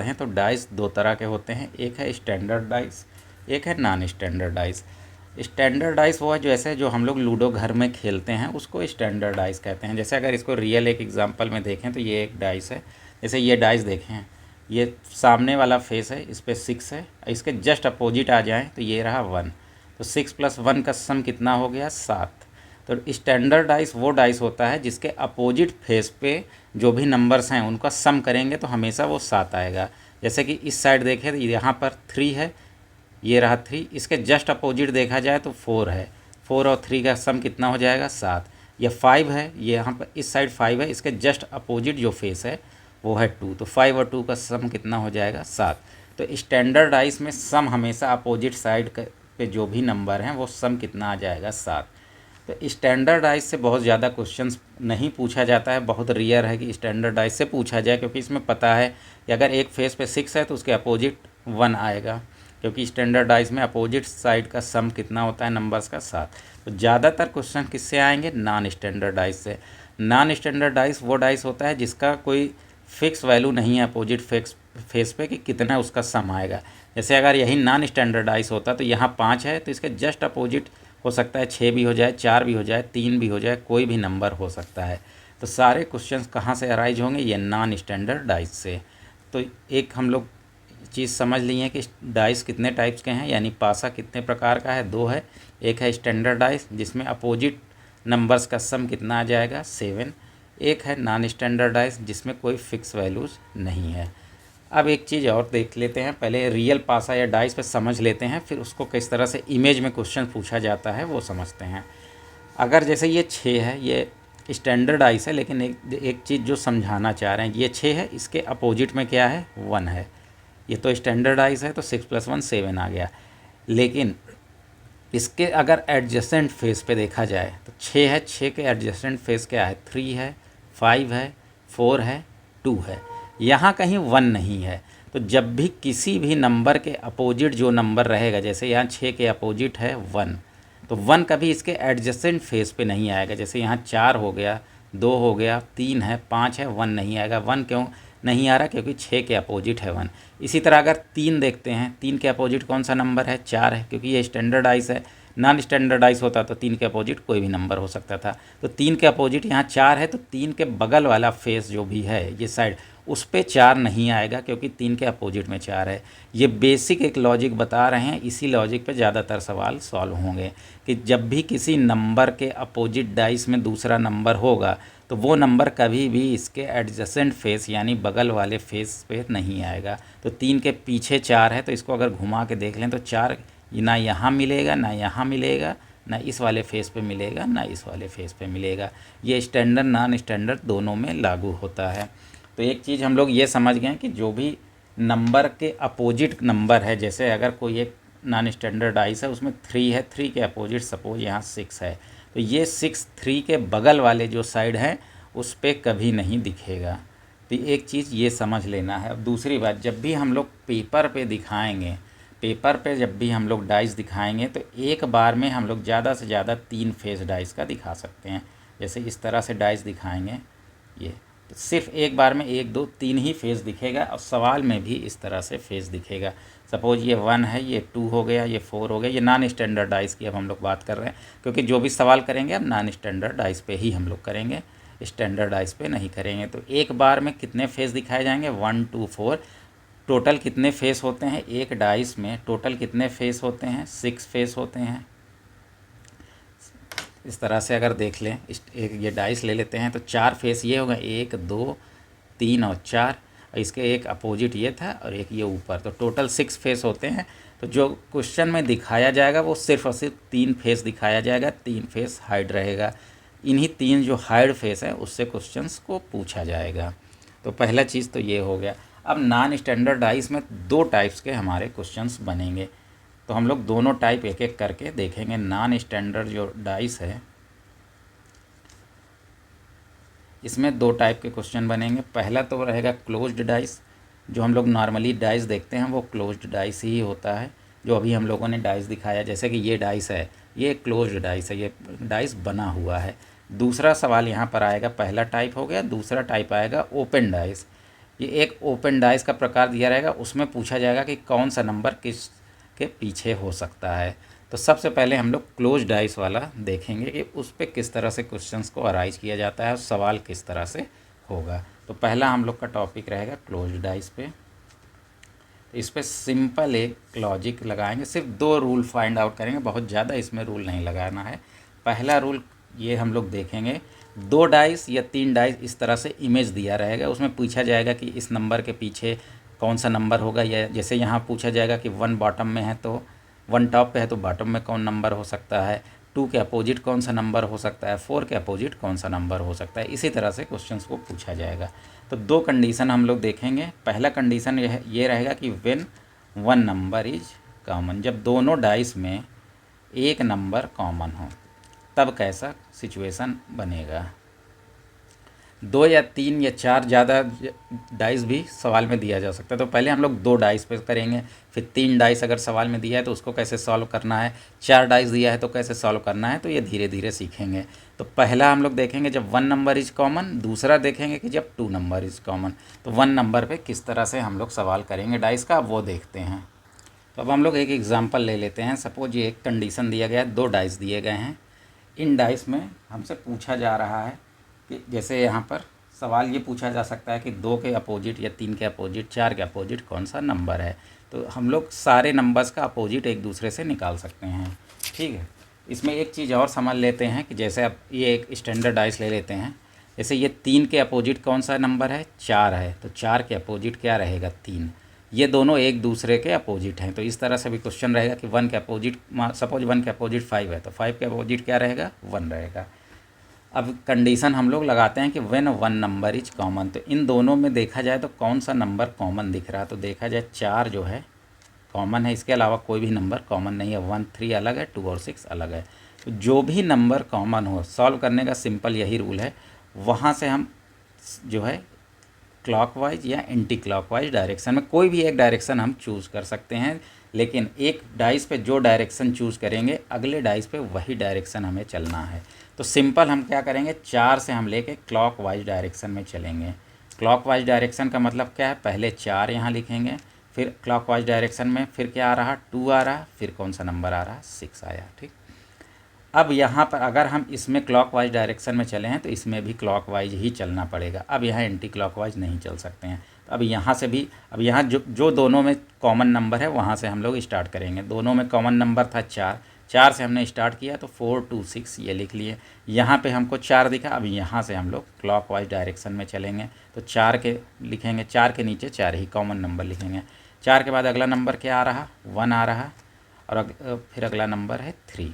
हैं तो डाइस दो तरह के होते हैं, एक है स्टैंडर्ड डाइस, एक है non standard dice. Standard dice वो है जैसे जो हम लोग लूडो घर में खेलते हैं उसको स्टैंडर्ड डाइस कहते हैं। जैसे अगर इसको रियल एक एग्जांपल में देखें तो ये एक डाइस है, जैसे ये डाइस देखें, ये सामने वाला फेस है, इस पर 6 है, इसके जस्ट अपोजिट आ जाएं तो ये रहा 1, तो 6 + 1 का सम कितना हो गया 7। तो स्टैंडर्ड डाइस वो डाइस होता है जिसके अपोजिट फेस पे जो भी नंबर्स हैं उनका सम करेंगे तो हमेशा वो 7 आएगा। जैसे कि इस साइड देखें तो यहाँ पर 3 है, ये रहा 3, इसके जस्ट अपोजिट देखा जाए तो 4 है, 4 और 3 का सम कितना हो जाएगा 7। ये 5 है, ये यहाँ पर इस साइड 5 है, इसके जस्ट अपोजिट जो फेस है वो है 2, तो 5 और 2 का सम कितना हो जाएगा 7। तो स्टैंडर्ड डाइस में सम हमेशा अपोजिट साइड पे जो भी नंबर हैं वो सम कितना आ जाएगा 7। तो स्टैंडर्ड डाइस से बहुत ज़्यादा क्वेश्चंस नहीं पूछा जाता है, बहुत रेयर है कि स्टैंडर्ड डाइस से पूछा जाए, क्योंकि इसमें पता है कि अगर एक फेस पे 6 है तो उसके अपोजिट 1 आएगा, क्योंकि स्टैंडर्ड डाइस में अपोजिट साइड का सम कितना होता है नंबर्स का 7। तो ज़्यादातर क्वेश्चन किससे आएंगे, नॉन स्टैंडर्ड डाइस से। नॉन स्टैंडर्ड डाइस वो डाइस होता है जिसका कोई फिक्स वैल्यू नहीं है अपोजिट फेस पे कि कितना उसका सम आएगा। जैसे अगर यही नॉन स्टैंडर्ड डाइस होता तो यहाँ 5 है तो इसके जस्ट अपोजिट हो सकता है 6 भी हो जाए, 4 भी हो जाए, 3 भी हो जाए, कोई भी नंबर हो सकता है। तो सारे क्वेश्चंस कहाँ से अराइज होंगे, ये नॉन स्टैंडर्ड डाइस से। तो एक हम लोग चीज़ समझ ली है कि डाइस कितने टाइप्स के हैं, यानी पासा कितने प्रकार का है, 2 है। एक है स्टैंडर्ड डाइस जिसमें अपोजिट नंबर्स का सम कितना आ जाएगा 7। एक है नॉन स्टैंडर्ड डाइस जिसमें कोई फिक्स वैल्यूज़ नहीं है। अब एक चीज़ और देख लेते हैं, पहले रियल पासा या डाइस पे समझ लेते हैं, फिर उसको किस तरह से इमेज में क्वेश्चन पूछा जाता है वो समझते हैं। अगर जैसे ये 6 है, ये स्टैंडर्ड डाइस है, लेकिन एक चीज़ जो समझाना चाह रहे हैं, ये 6 है, इसके अपोजिट में क्या है 1 है। ये तो स्टैंडर्ड डाइस है तो 6 + 1 7 आ गया। लेकिन इसके अगर एडजेसेंट फेस पे देखा जाए तो 6 है, 6 के एडजेसेंट फेस क्या है 3 है, 5 है, 4 है, 2 है, यहाँ कहीं 1 नहीं है। तो जब भी किसी भी नंबर के अपोजिट जो नंबर रहेगा, जैसे यहाँ 6 के अपोजिट है 1, तो 1 कभी इसके एडजेसेंट फेस पे नहीं आएगा। जैसे यहाँ 4 हो गया, 2 हो गया, 3 है, 5 है, 1 नहीं आएगा। 1 क्यों नहीं आ रहा, क्योंकि 6 के अपोजिट है 1। इसी तरह अगर 3 देखते हैं, 3 के अपोजिट कौन सा नंबर है 4 है, क्योंकि ये स्टैंडर्डाइज है। नॉन स्टैंडर्डाइज होता तो 3 के अपोजिट कोई भी नंबर हो सकता था। तो 3 के अपोजिट यहाँ 4 है, तो 3 के बगल वाला फेस जो भी है ये साइड, उस पर 4 नहीं आएगा, क्योंकि 3 के अपोजिट में 4 है। ये बेसिक एक लॉजिक बता रहे हैं, इसी लॉजिक पे ज़्यादातर सवाल सॉल्व होंगे कि जब भी किसी नंबर के अपोजिट डाइस में दूसरा नंबर होगा तो वो नंबर कभी भी इसके एडजेसेंट फेस यानी बगल वाले फेस पे नहीं आएगा। तो 3 के पीछे 4 है, तो इसको अगर घुमा के देख लें तो 4 ना यहाँ मिलेगा, ना यहाँ मिलेगा, ना इस वाले फेस पे मिलेगा, ना इस वाले फेस पे मिलेगा। ये स्टैंडर्ड नॉन स्टैंडर्ड दोनों में लागू होता है। तो एक चीज़ हम लोग ये समझ गए कि जो भी नंबर के अपोजिट नंबर है, जैसे अगर कोई एक नॉन स्टैंडर्ड डाइस है उसमें 3 है, 3 के अपोजिट सपोज यहाँ 6 है, तो ये 6 3 के बगल वाले जो साइड हैं उस पर कभी नहीं दिखेगा। तो एक चीज़ ये समझ लेना है। अब दूसरी बात, जब भी हम लोग पेपर पे दिखाएंगे, पेपर पे जब भी हम लोग डाइस दिखाएंगे तो एक बार में हम लोग ज़्यादा से ज़्यादा 3 फेस डाइस का दिखा सकते हैं। जैसे इस तरह से डाइस दिखाएंगे, ये तो सिर्फ एक बार में 1 2 3 ही फेस दिखेगा, और सवाल में भी इस तरह से फेस दिखेगा। सपोज ये 1 है, ये 2 हो गया, ये 4 हो गया। ये नॉन स्टैंडर्ड डाइस की अब हम लोग बात कर रहे हैं, क्योंकि जो भी सवाल करेंगे अब नॉन स्टैंडर्ड डाइस पे ही हम लोग करेंगे, स्टैंडर्ड डाइस पे नहीं करेंगे। तो एक बार में कितने फेस दिखाए जाएंगे 1 2 4। टोटल कितने फेस होते हैं एक डाइस में, टोटल कितने फेस होते हैं 6 फेस होते हैं। इस तरह से अगर देख लें, एक ये डाइस ले लेते हैं तो 4 फेस ये होगा, 1 2 3 और 4, इसके एक अपोजिट ये था और एक ये ऊपर, तो टोटल 6 फेस होते हैं। तो जो क्वेश्चन में दिखाया जाएगा वो सिर्फ और सिर्फ 3 फेस दिखाया जाएगा, 3 फेस हाइड रहेगा। इन्हीं 3 जो हाइड फेस है उससे क्वेश्चंस को पूछा जाएगा। तो पहला चीज़ तो ये हो गया। अब नॉन स्टैंडर्ड डाइस में 2 टाइप्स के हमारे क्वेश्चंस बनेंगे, तो हम लोग दोनों टाइप एक एक करके देखेंगे। नॉन स्टैंडर्ड जो डाइस है इसमें 2 टाइप के क्वेश्चन बनेंगे। पहला तो रहेगा क्लोज्ड डाइस, जो हम लोग नॉर्मली डाइस देखते हैं वो क्लोज्ड डाइस ही होता है, जो अभी हम लोगों ने डाइस दिखाया। जैसे कि ये डाइस है, ये क्लोज्ड डाइस है, ये डाइस बना हुआ है। दूसरा सवाल यहाँ पर आएगा, पहला टाइप हो गया, दूसरा टाइप आएगा ओपन डाइस। ये एक ओपन डाइस का प्रकार दिया रहेगा, उसमें पूछा जाएगा कि कौन सा नंबर किस के पीछे हो सकता है। तो सबसे पहले हम लोग क्लोज डाइस वाला देखेंगे कि उस पर किस तरह से क्वेश्चंस को अराइज किया जाता है और सवाल किस तरह से होगा। तो पहला हम लोग का टॉपिक रहेगा क्लोज डाइस पे। तो इस पर सिंपल एक लॉजिक लगाएंगे, सिर्फ 2 रूल फाइंड आउट करेंगे, बहुत ज़्यादा इसमें रूल नहीं लगाना है। पहला रूल ये हम लोग देखेंगे, 2 डाइस या 3 डाइस इस तरह से इमेज दिया रहेगा, उसमें पूछा जाएगा कि इस नंबर के पीछे कौन सा नंबर होगा, या जैसे यहाँ पूछा जाएगा कि 1 बॉटम में है तो 1 टॉप पे है तो बॉटम में कौन नंबर हो सकता है, 2 के अपोजिट कौन सा नंबर हो सकता है, 4 के अपोजिट कौन सा नंबर हो सकता है। इसी तरह से क्वेश्चंस को पूछा जाएगा। तो 2 कंडीशन हम लोग देखेंगे। पहला कंडीशन ये रहेगा कि व्हेन 1 नंबर इज कॉमन, जब दोनों डाइस में एक नंबर कॉमन हो तब कैसा सिचुएशन बनेगा। 2 या 3 या 4 ज़्यादा डाइस भी सवाल में दिया जा सकता है। तो पहले हम लोग 2 डाइस पे करेंगे, फिर 3 डाइस अगर सवाल में दिया है तो उसको कैसे सॉल्व करना है, 4 डाइस दिया है तो कैसे सॉल्व करना है। तो ये धीरे धीरे सीखेंगे। तो पहला हम लोग देखेंगे जब 1 नंबर इज कॉमन, दूसरा देखेंगे कि जब 2 नंबर इज कॉमन। तो 1 नंबर पे किस तरह से हम लोग सवाल करेंगे डाइस का, वो देखते हैं। तो अब हम लोग एक एग्जांपल ले लेते हैं। सपोज ये एक कंडीशन दिया गया है, 2 डाइस दिए गए हैं। इन डाइस में हमसे पूछा जा रहा है कि जैसे यहाँ पर सवाल ये पूछा जा सकता है कि 2 के अपोजिट या 3 के अपोजिट, 4 के अपोजिट कौन सा नंबर है। तो हम लोग सारे नंबर्स का अपोजिट एक दूसरे से निकाल सकते हैं। ठीक है, इसमें एक चीज़ और समझ लेते हैं कि जैसे अब ये एक स्टैंडर्ड डाइस ले लेते हैं। जैसे ये 3 के अपोजिट कौन सा नंबर है, 4 है, तो 4 के अपोजिट क्या रहेगा, 3। ये दोनों एक दूसरे के अपोजिट हैं। तो इस तरह से भी क्वेश्चन रहेगा कि 1 के अपोजिट, सपोज 1 के अपोजिट 5 है तो 5 के अपोजिट क्या रहेगा, 1 रहेगा। अब कंडीशन हम लोग लगाते हैं कि व्हेन 1 नंबर इज कॉमन। तो इन दोनों में देखा जाए तो कौन सा नंबर कॉमन दिख रहा है। तो देखा जाए 4 जो है कॉमन है, इसके अलावा कोई भी नंबर कॉमन नहीं है। 1 3 अलग है, 2 और 6 अलग है। तो जो भी नंबर कॉमन हो, सॉल्व करने का सिंपल यही रूल है, वहाँ से हम जो है क्लॉकवाइज या एंटी क्लॉकवाइज डायरेक्शन में कोई भी एक डायरेक्शन हम चूज़ कर सकते हैं। लेकिन एक डाइस पे जो डायरेक्शन चूज़ करेंगे, अगले डाइस पे वही डायरेक्शन हमें चलना है। तो सिंपल हम क्या करेंगे, 4 से हम लेके क्लॉकवाइज डायरेक्शन में चलेंगे। क्लॉकवाइज डायरेक्शन का मतलब क्या है, पहले 4 यहाँ लिखेंगे, फिर क्लॉकवाइज डायरेक्शन में फिर क्या आ रहा, 2 आ रहा, फिर कौन सा नंबर आ रहा, 6 आया। ठीक, अब यहाँ पर अगर हम इसमें क्लॉकवाइज डायरेक्शन में चले हैं तो इसमें भी क्लॉकवाइज ही चलना पड़ेगा। अब यहाँ एंटी क्लॉकवाइज नहीं चल सकते हैं। तो अब यहाँ से भी, अब यहाँ जो दोनों में कॉमन नंबर है वहाँ से हम लोग स्टार्ट करेंगे। दोनों में कॉमन नंबर था 4, 4 से हमने स्टार्ट किया तो 4 2 6 ये लिख लिए। यहाँ पे हमको 4 दिखा, अब यहाँ से हम लोग क्लॉकवाइज डायरेक्शन में चलेंगे। तो 4 के लिखेंगे, 4 के नीचे 4 ही कॉमन नंबर लिखेंगे। 4 के बाद अगला नंबर क्या आ रहा, 1 आ रहा, और फिर अगला नंबर है 3।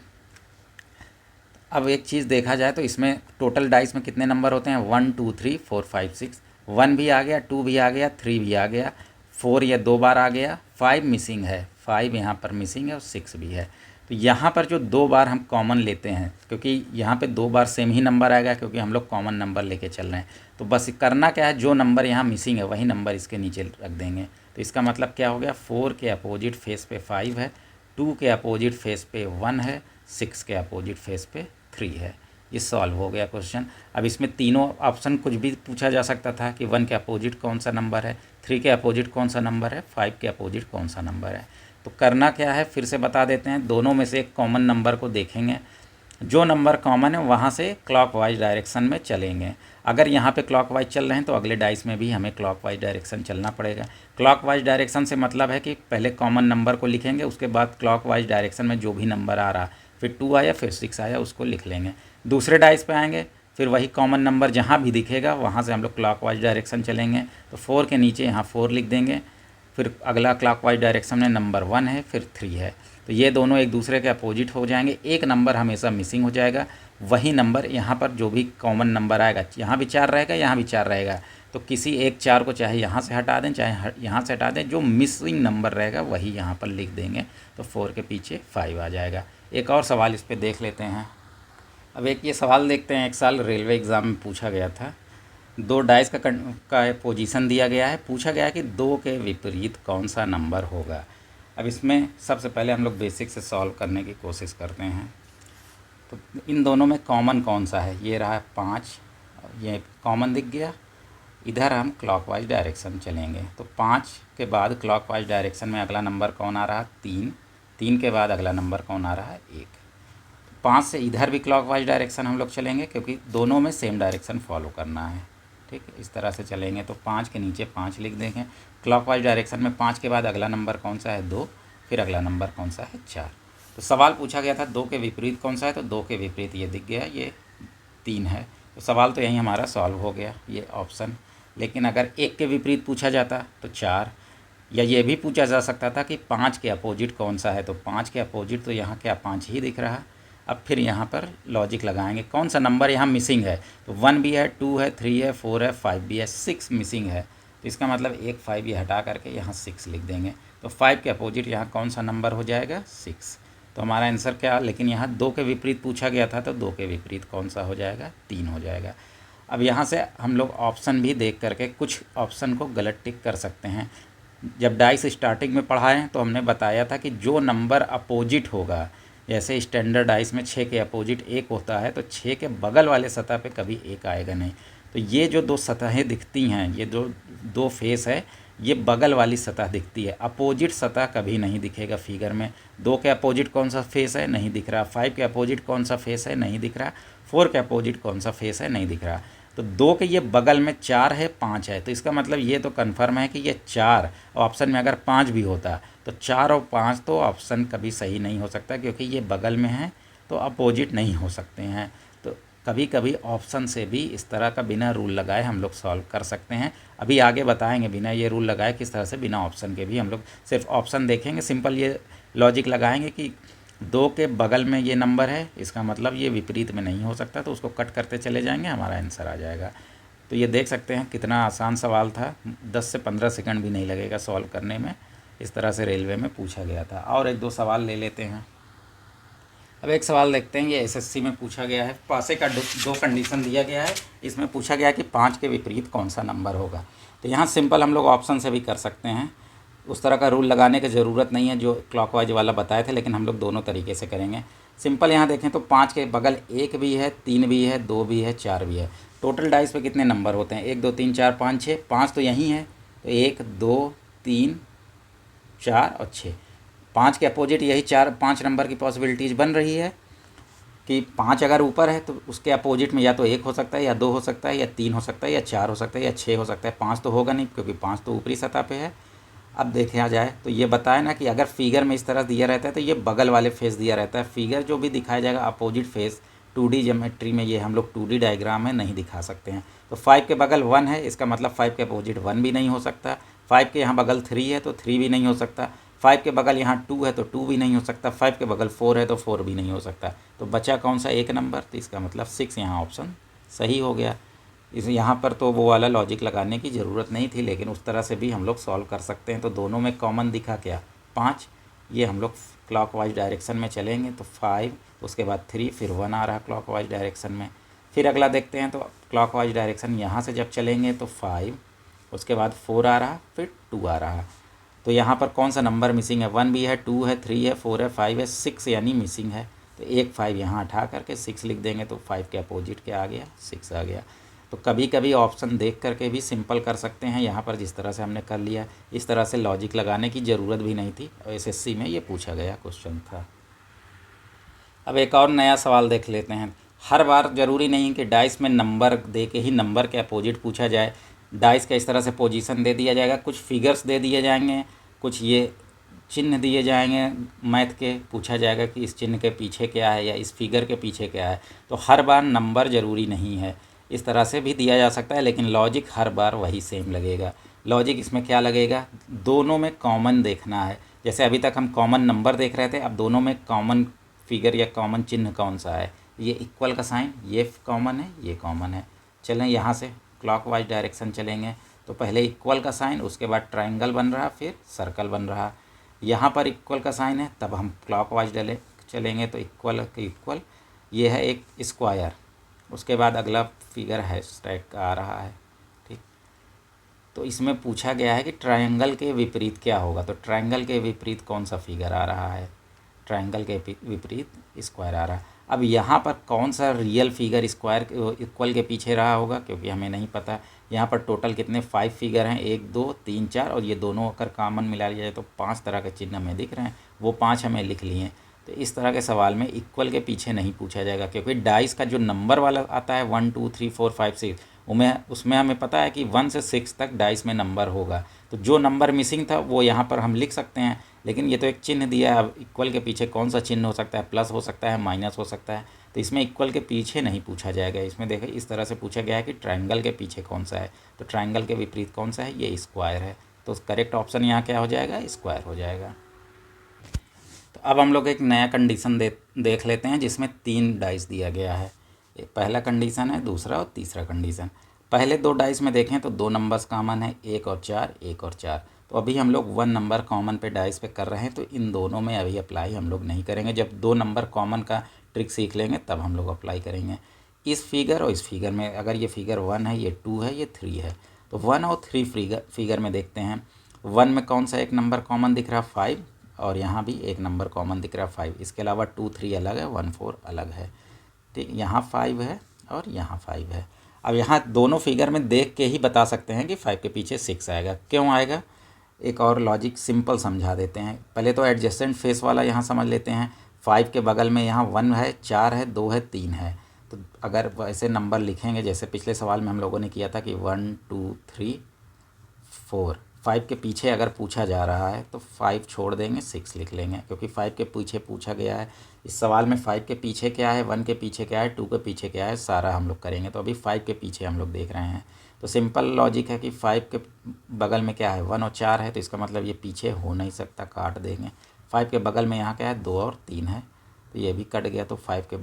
अब एक चीज़ देखा जाए तो इसमें टोटल डाइस में कितने नंबर होते हैं, 1 2 3 4 5 6। 1 भी आ गया, 2 भी आ गया, 3 भी आ गया, 4 या 2 बार आ गया, 5 मिसिंग है, 5 यहाँ पर मिसिंग है और 6 भी है। तो यहाँ पर जो 2 बार हम कॉमन लेते हैं, क्योंकि यहाँ पे 2 बार सेम ही नंबर आएगा क्योंकि हम लोग कॉमन नंबर लेके चल रहे हैं। तो बस करना क्या है, जो नंबर यहाँ मिसिंग है वही नंबर इसके नीचे रख देंगे। तो इसका मतलब क्या हो गया, 4 के अपोजिट फेस पे 5 है, 2 के अपोजिट फेस पे 1 है, 6 के अपोजिट फेस पे 3 है। ये सॉल्व हो गया क्वेश्चन। अब इसमें तीनों ऑप्शन कुछ भी पूछा जा सकता था कि 1 के अपोजिट कौन सा नंबर है, 3 के अपोजिट कौन सा नंबर है, 5 के अपोजिट कौन सा नंबर है। तो करना क्या है, फिर से बता देते हैं, दोनों में से एक कॉमन नंबर को देखेंगे, जो नंबर कॉमन है वहाँ से क्लॉकवाइज डायरेक्शन में चलेंगे। अगर यहाँ पे क्लॉकवाइज चल रहे हैं तो अगले डाइस में भी हमें क्लॉकवाइज डायरेक्शन चलना पड़ेगा। क्लॉकवाइज डायरेक्शन से मतलब है कि पहले कॉमन नंबर को लिखेंगे, उसके बाद क्लॉकवाइज डायरेक्शन में जो भी नंबर आ रहा, फिर 2 आया फिर 6 आया उसको लिख लेंगे। दूसरे डाइस पे आएंगे, फिर वही कॉमन नंबर जहाँ भी दिखेगा वहाँ से हम लोग क्लॉकवाइज डायरेक्शन चलेंगे। तो 4 के नीचे यहाँ 4 लिख देंगे, फिर अगला क्लॉकवाइज डायरेक्शन में नंबर 1 है, फिर 3 है। तो ये दोनों एक दूसरे के अपोजिट हो जाएंगे, एक नंबर हमेशा मिसिंग हो जाएगा। वही नंबर यहाँ पर जो भी कॉमन नंबर आएगा, यहाँ भी 4 रहेगा, यहाँ भी 4 रहेगा, तो किसी एक 4 को चाहे यहाँ से हटा दें चाहे यहाँ से हटा दें, जो मिसिंग नंबर रहेगा वही यहाँ पर लिख देंगे। तो 4 के पीछे 5 आ जाएगा। एक और सवाल इस पर देख लेते हैं। अब एक ये सवाल देखते हैं, एक साल रेलवे एग्ज़ाम में पूछा गया था। 2 डाइस का पोजीशन दिया गया है, पूछा गया है कि 2 के विपरीत कौन सा नंबर होगा। अब इसमें सबसे पहले हम लोग बेसिक से सॉल्व करने की कोशिश करते हैं। तो इन दोनों में कॉमन कौन सा है, ये रहा 5, ये कॉमन दिख गया। इधर हम क्लॉकवाइज डायरेक्शन चलेंगे। तो 5 के बाद क्लॉकवाइज डायरेक्शन में अगला नंबर कौन आ रहा है? 3। 3 के बाद अगला नंबर कौन आ रहा है? 1। 5 से इधर भी क्लॉकवाइज डायरेक्शन हम लोग चलेंगे, क्योंकि दोनों में सेम डायरेक्शन फॉलो करना है। ठीक है, इस तरह से चलेंगे। तो 5 के नीचे 5 लिख देंगे। क्लॉकवाइज डायरेक्शन में 5 के बाद अगला नंबर कौन सा है? 2। फिर अगला नंबर कौन सा है? 4। तो सवाल पूछा गया था 2 के विपरीत कौन सा है, तो 2 के विपरीत ये दिख गया, ये 3 है। तो सवाल तो यहीं हमारा सॉल्व हो गया, ये ऑप्शन। लेकिन अगर 1 के विपरीत पूछा जाता तो 4, या ये भी पूछा जा सकता था कि 5 के अपोजिट कौन सा है, तो 5 के अपोजिट तो यहाँ क्या 5 ही दिख रहा। अब फिर यहाँ पर लॉजिक लगाएंगे, कौन सा नंबर यहाँ मिसिंग है। तो 1 भी है, 2 है, 3 है, 4 है, 5 भी है, 6 मिसिंग है। तो इसका मतलब एक 5 ये हटा करके यहाँ 6 लिख देंगे। तो 5 के अपोजिट यहाँ कौन सा नंबर हो जाएगा? 6। तो हमारा आंसर क्या? लेकिन यहाँ 2 के विपरीत पूछा गया था, तो 2 के विपरीत कौन सा हो जाएगा? 3 हो जाएगा। अब यहाँ से हम लोग ऑप्शन भी देख करके कुछ ऑप्शन को गलत टिक कर सकते हैं। जब डाइस स्टार्टिंग में पढ़ाएं तो हमने बताया था कि जो नंबर अपोजिट होगा, जैसे स्टैंडर्ड डाइस में 6 के अपोजिट 1 होता है, तो 6 के बगल वाले सतह पे कभी 1 आएगा नहीं। तो ये जो 2 सतहें दिखती हैं, ये जो 2 फेस है, ये बगल वाली सतह दिखती है, अपोजिट सतह कभी नहीं दिखेगा फिगर में। 2 के अपोजिट कौन सा फेस है? नहीं दिख रहा। 5 के अपोजिट कौन सा फेस है? नहीं दिख रहा। 4 के अपोजिट कौन सा फेस है? नहीं दिख रहा। तो 2 के ये बगल में 4 है, 5 है, तो इसका मतलब ये तो कन्फर्म है कि ये 4, ऑप्शन में अगर 5 भी होता तो 4 और 5 तो ऑप्शन कभी सही नहीं हो सकता, क्योंकि ये बगल में है तो अपोजिट नहीं हो सकते हैं। तो कभी कभी ऑप्शन से भी इस तरह का बिना रूल लगाए हम लोग सॉल्व कर सकते हैं। अभी आगे बताएंगे बिना ये रूल लगाए किस तरह से बिना ऑप्शन के भी हम लोग सिर्फ ऑप्शन देखेंगे, सिंपल ये लॉजिक लगाएंगे कि 2 के बगल में ये नंबर है, इसका मतलब ये विपरीत में नहीं हो सकता, तो उसको कट करते चले जाएंगे, हमारा आंसर आ जाएगा। तो ये देख सकते हैं कितना आसान सवाल था, 10 से 15 सेकंड भी नहीं लगेगा सॉल्व करने में। इस तरह से रेलवे में पूछा गया था। और 1-2 सवाल ले लेते हैं। अब एक सवाल देखते हैं, ये एसएससी में पूछा गया है। पासे का 2 कंडीशन दिया गया है, इसमें पूछा गया है कि 5 के विपरीत कौन सा नंबर होगा। तो यहाँ सिंपल हम लोग ऑप्शन से भी कर सकते हैं, उस तरह का रूल लगाने की ज़रूरत नहीं है जो क्लॉकवाइज वाला बताए थे, लेकिन हम लोग दोनों तरीके से करेंगे। सिंपल यहाँ देखें तो 5 के बगल 1 भी है, 3 भी है, 2 भी है, 4 भी है। टोटल डाइस पे कितने नंबर होते हैं? 1 2 3 4 5 6। 5 तो यहीं है, तो 1 2 3 4 और 6। 5 के अपोजिट यही 4-5 नंबर की पॉसिबिलिटीज़ बन रही है कि 5 अगर ऊपर है तो उसके अपोजिट में या तो 1 हो सकता है, या 2 हो सकता है, या 3 हो सकता है, या 4 हो सकता है, या 6 हो सकता है। 5 तो होगा नहीं, क्योंकि 5 तो ऊपरी सतह पे है। अब देखा जाए तो ये बताया ना कि अगर फिगर में इस तरह दिया रहता है तो ये बगल वाले फेस दिया रहता है। फिगर जो भी दिखाया जाएगा अपोजिट फेस 2D ज्योमेट्री में, ये हम लोग 2D डायग्राम में नहीं दिखा सकते हैं। तो 5 के बगल 1 है, इसका मतलब 5 के अपोजिट 1 भी नहीं हो सकता। 5 के यहाँ बगल 3 है तो 3 भी नहीं हो सकता। 5 के बगल यहाँ 2 है तो 2 भी नहीं हो सकता। 5 के बगल 4 है तो 4 भी नहीं हो सकता। तो बचा कौन सा? 1 नंबर। तो इसका मतलब 6 यहाँ ऑप्शन सही हो गया। इस यहाँ पर तो वो वाला लॉजिक लगाने की ज़रूरत नहीं थी, लेकिन उस तरह से भी हम लोग सॉल्व कर सकते हैं। तो दोनों में कॉमन दिखा क्या? 5। ये हम लोग क्लॉकवाइज डायरेक्शन में चलेंगे तो 5, उसके बाद 3, फिर 1 आ रहा क्लॉकवाइज डायरेक्शन में। फिर अगला देखते हैं, तो क्लॉकवाइज डायरेक्शन यहाँ से जब चलेंगे तो 5, उसके बाद 4 आ रहा, फिर 2 आ रहा। तो यहाँ पर कौन सा नंबर मिसिंग है? 1 भी है, 2 है, 3 है, 4 है, 5 है, 6 यानी मिसिंग है। तो एक 5 यहाँ हटा करके 6 लिख देंगे, तो 5 के अपोजिट क्या आ गया? 6 आ गया। तो कभी कभी ऑप्शन देख करके भी सिंपल कर सकते हैं। यहाँ पर जिस तरह से हमने कर लिया, इस तरह से लॉजिक लगाने की ज़रूरत भी नहीं थी, और एसएससी में ये पूछा गया क्वेश्चन था। अब एक और नया सवाल देख लेते हैं। हर बार ज़रूरी नहीं कि डाइस में नंबर दे के ही नंबर के अपोजिट पूछा जाए। डाइस का इस तरह से पोजीशन दे दिया जाएगा, कुछ फिगर्स दे दिए जाएंगे, कुछ ये चिन्ह दिए जाएंगे मैथ के, पूछा जाएगा कि इस चिन्ह के पीछे क्या है या इस फिगर के पीछे क्या है। तो हर बार नंबर ज़रूरी नहीं है, इस तरह से भी दिया जा सकता है, लेकिन लॉजिक हर बार वही सेम लगेगा। लॉजिक इसमें क्या लगेगा? दोनों में कॉमन देखना है। जैसे अभी तक हम कॉमन नंबर देख रहे थे, अब दोनों में कॉमन फिगर या कॉमन चिन्ह कौन सा है? ये इक्वल का साइन, ये कॉमन है, ये कॉमन है। चलें यहाँ से क्लॉकवाइज डायरेक्शन चलेंगे, तो पहले इक्वल का साइन, उसके बाद ट्रायंगल बन रहा, फिर सर्कल बन रहा। यहाँ पर इक्वल का साइन है, तब हम क्लॉकवाइज चलेंगे तो इक्वल के इक्वल, ये है एक स्क्वायर, उसके बाद अगला फिगर हैशटैग का आ रहा है। ठीक, तो इसमें पूछा गया है कि ट्रायंगल के विपरीत क्या होगा। तो ट्रायंगल के विपरीत कौन सा फिगर आ रहा है? ट्रायंगल के विपरीत स्क्वायर आ रहा। अब यहाँ पर कौन सा रियल फिगर स्क्वायर इक्वल के पीछे रहा होगा, क्योंकि हमें नहीं पता। यहाँ पर टोटल कितने 5 फिगर हैं, 1 2 3 4, और ये दोनों अगर कॉमन मिला लिया जाए तो 5 तरह के चिन्ह हमें दिख रहे हैं, वो 5 हमें लिख लिए हैं। तो इस तरह के सवाल में इक्वल के पीछे नहीं पूछा जाएगा, क्योंकि डाइस का जो नंबर वाला आता है 1 2 3 4 5 6, उसमें हमें पता है कि 1 से 6 तक डाइस में नंबर होगा। तो जो नंबर मिसिंग था वो यहाँ पर हम लिख सकते हैं, लेकिन ये तो एक चिन्ह दिया है। अब इक्वल के पीछे कौन सा चिन्ह हो सकता है, प्लस हो सकता है, माइनस हो सकता है, तो इसमें इक्वल के पीछे नहीं पूछा जाएगा। इसमें देखिए इस तरह से पूछा गया है कि ट्रायंगल के पीछे कौन सा है, तो ट्रायंगल के विपरीत कौन सा है, ये स्क्वायर है। तो करेक्ट ऑप्शन यहाँ क्या हो जाएगा, स्क्वायर हो जाएगा। तो अब हम लोग एक नया कंडीशन देख लेते हैं जिसमें 3 डाइस दिया गया है। एक पहला कंडीशन है, दूसरा और तीसरा कंडीशन। पहले 2 डाइस में देखें तो 2 नंबर्स कॉमन है, 1 और 4, 1 और 4। तो अभी हम लोग 1 नंबर कॉमन पे डाइस पे कर रहे हैं, तो इन दोनों में अभी अप्लाई हम लोग नहीं करेंगे। जब 2 नंबर कॉमन का ट्रिक सीख लेंगे तब हम लोग अप्लाई करेंगे। इस फिगर और इस फिगर में, अगर ये फिगर 1 है, ये 2 है, ये 3 है, तो 1 और 3 फिगर में देखते हैं। 1 में कौन सा एक नंबर कॉमन दिख रहा है, 5, और यहाँ भी एक नंबर कॉमन दिख रहा है 5। इसके अलावा 2 3 अलग है, 1 4 अलग है। ठीक, यहाँ 5 है और यहाँ 5 है। अब यहाँ दोनों फिगर में देख के ही बता सकते हैं कि 5 के पीछे 6 आएगा। क्यों आएगा, एक और लॉजिक सिंपल समझा देते हैं। पहले तो एडजेसेंट फेस वाला यहाँ समझ लेते हैं। 5 के बगल में यहाँ 1 है, 4 है, 2 है, 3 है। तो अगर वैसे नंबर लिखेंगे जैसे पिछले सवाल में हम लोगों ने किया था कि 1 2 3 4, 5 के पीछे अगर पूछा जा रहा है तो 5 छोड़ देंगे, 6 लिख लेंगे, क्योंकि 5 के पीछे पूछा गया है। इस सवाल में 5 के पीछे क्या है, 1 के पीछे क्या है, 2 के पीछे क्या है, सारा हम लोग करेंगे। तो अभी 5 के पीछे हम लोग देख रहे हैं। तो सिंपल लॉजिक है कि 5 के बगल में क्या है, 1 और 4 है, तो इसका मतलब ये पीछे हो नहीं सकता, काट देंगे। 5 के बगल में यहाँ क्या है, 2 और 3 है, तो ये भी कट गया। तो 5 के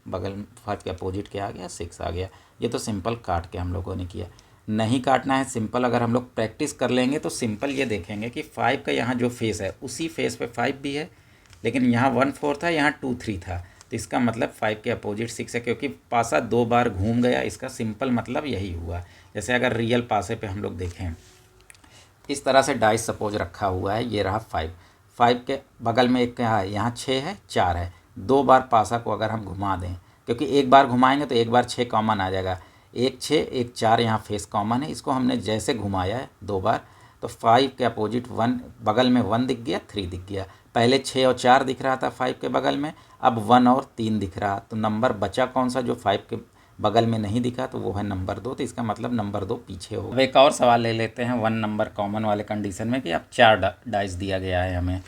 बगल में 5 के अपोजिट क्या आ गया, 6 आ गया। ये तो सिंपल काट के हम लोगों ने किया। नहीं काटना है, सिंपल अगर हम लोग प्रैक्टिस कर लेंगे तो सिंपल ये देखेंगे कि 5 का यहाँ जो फेस है उसी फेस पे 5 भी है, लेकिन यहाँ 1 4 था, यहाँ 2 3 था, तो इसका मतलब 5 के अपोजिट 6 है, क्योंकि पासा 2 बार घूम गया। इसका सिंपल मतलब यही हुआ। जैसे अगर रियल पासे पे हम लोग देखें, इस तरह से डाइस सपोज रखा हुआ है, ये रहा 5 के बगल में एक क्या है, यहाँ 6 है, 4 है। 2 बार पासा को अगर हम घुमा दें, क्योंकि एक बार घुमाएंगे तो एक बार 6 कॉमन आ जाएगा, एक 6 एक 4 यहाँ फेस कॉमन है। इसको हमने जैसे घुमाया है 2 बार, तो 5 के अपोजिट 1 बगल में 1 दिख गया, 3 दिख गया। पहले 6 और 4 दिख रहा था 5 के बगल में, अब 1 और 3 दिख रहा। तो नंबर बचा कौन सा जो 5 के बगल में नहीं दिखा, तो वो है नंबर 2। तो इसका मतलब नंबर 2 पीछे होगा। अब एक और सवाल ले लेते हैं 1 नंबर कॉमन वाले कंडीशन में, कि अब 4 डाइस दिया गया है हमें।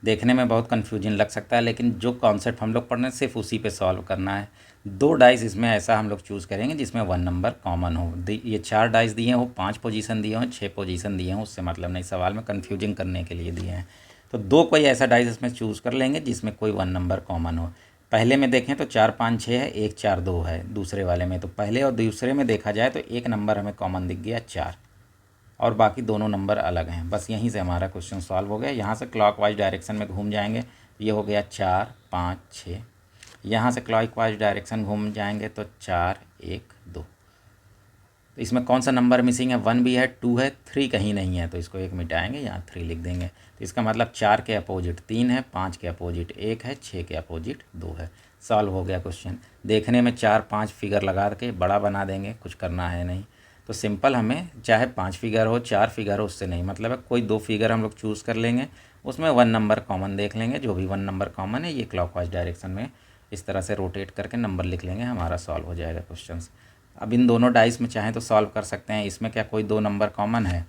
देखने में बहुत कन्फ्यूजन लग सकता है, लेकिन जो कॉन्सेप्ट हम लोग पढ़ रहे हैं सिर्फ उसी पे सॉल्व करना है। 2 डाइस इसमें ऐसा हम लोग चूज़ करेंगे जिसमें 1 नंबर कॉमन हो। ये 4 डाइस दिए हो, 5 पोजीशन दिए हो, 6 पोजीशन दिए हों, उससे मतलब नहीं, सवाल में कन्फ्यूजिंग करने के लिए दिए हैं। तो 2 कोई ऐसा डाइस इसमें चूज़ कर लेंगे जिसमें कोई 1 नंबर कॉमन हो। पहले में देखें तो 4 5 6 है, 1 4 2 है दूसरे वाले में। तो पहले और दूसरे में देखा जाए तो एक नंबर हमें कॉमन दिख गया 4, और बाकी दोनों नंबर अलग हैं। बस यहीं से हमारा क्वेश्चन सॉल्व हो गया। यहाँ से क्लॉकवाइज डायरेक्शन में घूम जाएंगे तो ये हो गया 4 5 6। यहाँ से क्लॉकवाइज डायरेक्शन घूम जाएंगे तो 4 1 2। तो इसमें कौन सा नंबर मिसिंग है, 1 भी है, 2 है, 3 कहीं नहीं है, तो इसको एक मिटाएंगे, यहाँ 3 लिख देंगे। तो इसका मतलब 4 के अपोजिट 3 है, 5 के अपोजिट 1 है, 6 के अपोजिट 2 है। सॉल्व हो गया क्वेश्चन। देखने में 4 5 फिगर लगा के बड़ा बना देंगे, कुछ करना है नहीं। तो सिंपल हमें चाहे 5 फिगर हो, 4 फिगर हो, उससे नहीं मतलब है। कोई 2 फिगर हम लोग चूज़ कर लेंगे, उसमें 1 नंबर कॉमन देख लेंगे। जो भी 1 नंबर कॉमन है ये क्लॉकवाइज डायरेक्शन में इस तरह से रोटेट करके नंबर लिख लेंगे, हमारा सॉल्व हो जाएगा क्वेश्चन। अब इन दोनों डाइस में चाहें तो सॉल्व कर सकते हैं। इसमें क्या कोई 2 नंबर कॉमन है,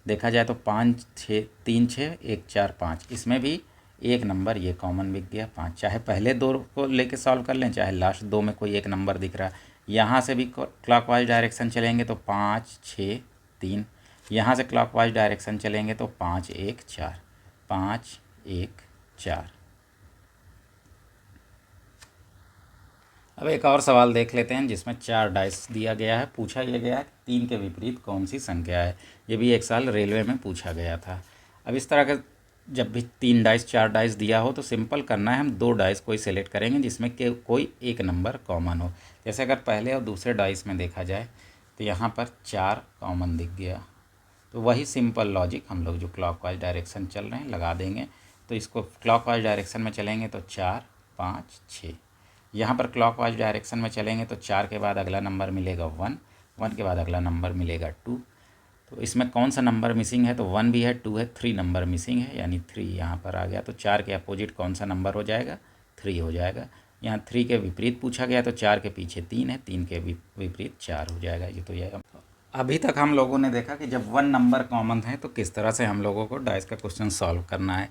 देखा जाए तो 5 6 3 6 1 4 5, इसमें भी एक नंबर ये कॉमन दिख गया 5। चाहे पहले 2 को लेके सॉल्व कर लें, चाहे लास्ट 2 में कोई एक नंबर दिख रहा है। यहाँ से भी क्लॉकवाइज डायरेक्शन चलेंगे तो 5 6 3, यहाँ से क्लॉकवाइज डायरेक्शन चलेंगे तो 5 1 4, 5 1 4। अब एक और सवाल देख लेते हैं जिसमें 4 डाइस दिया गया है। पूछा यह गया है 3 के विपरीत कौन सी संख्या है। ये भी एक साल रेलवे में पूछा गया था। अब इस तरह का जब भी 3 डाइस 4 डाइस दिया हो तो सिंपल करना है, हम 2 डाइस कोई सेलेक्ट करेंगे जिसमें कोई एक नंबर कॉमन हो। जैसे अगर पहले और दूसरे डाइस में देखा जाए तो यहाँ पर 4 कॉमन दिख गया, तो वही सिंपल लॉजिक हम लोग जो क्लॉकवाइज डायरेक्शन चल रहे हैं लगा देंगे। तो इसको क्लॉकवाइज डायरेक्शन में चलेंगे तो 4 5 6। यहाँ पर क्लॉकवाइज डायरेक्शन में चलेंगे तो 4 के बाद अगला नंबर मिलेगा 1, 1 के बाद अगला नंबर मिलेगा 2। तो इसमें कौन सा नंबर मिसिंग है? तो 1 भी है, 2 है, 3 नंबर मिसिंग है, यानी 3 यहाँ पर आ गया। तो 4 के अपोजिट कौन सा नंबर हो जाएगा? 3 हो जाएगा। यहाँ 3 के विपरीत पूछा गया तो 4 के पीछे 3 है, 3 के विपरीत 4 हो जाएगा। ये तो यह अभी तक हम लोगों ने देखा कि जब 1 नंबर कॉमन है तो किस तरह से हम लोगों को डाइस का क्वेश्चन सॉल्व करना है।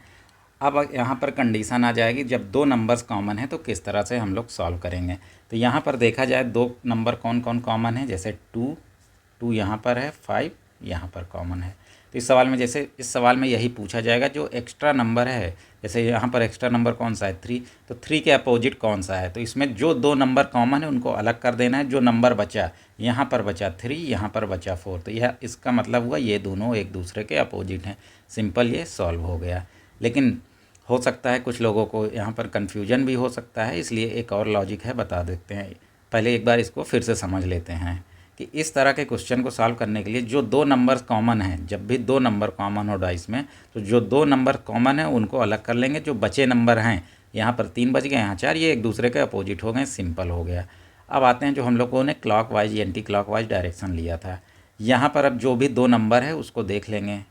अब यहाँ पर कंडीशन आ जाएगी, जब 2 नंबर्स कॉमन है तो किस तरह से हम लोग सॉल्व करेंगे। तो यहाँ पर देखा जाए 2 नंबर कौन कौन कॉमन है, जैसे 2 यहाँ पर है, 5 यहाँ पर कॉमन है। तो इस सवाल में, जैसे इस सवाल में यही पूछा जाएगा जो एक्स्ट्रा नंबर है, जैसे यहाँ पर एक्स्ट्रा नंबर कौन सा है? 3, तो 3 के अपोजिट कौन सा है? तो इसमें जो 2 नंबर कॉमन है उनको अलग कर देना है। जो नंबर बचा, यहाँ पर बचा 3, यहाँ पर बचा 4, तो यह इसका मतलब हुआ ये दोनों एक दूसरे के अपोजिट हैं। सिंपल, ये सॉल्व हो गया। लेकिन हो सकता है कुछ लोगों को यहाँ पर कन्फ्यूजन भी हो सकता है, इसलिए एक और लॉजिक है, बता देते हैं। पहले एक बार इसको फिर से समझ लेते हैं कि इस तरह के क्वेश्चन को सॉल्व करने के लिए जो 2 नंबर्स कॉमन हैं, जब भी 2 नंबर कॉमन हो डाइस में, तो जो 2 नंबर कॉमन हैं उनको अलग कर लेंगे। जो बचे नंबर हैं, यहाँ पर 3 बच गए, यहाँ 4, ये एक दूसरे के अपोजिट हो गए। सिंपल हो गया। अब आते हैं जो हम लोगों ने clock wise anti clock wise direction लिया था। यहाँ पर अब जो भी 2 नंबर है उसको देख लेंगे।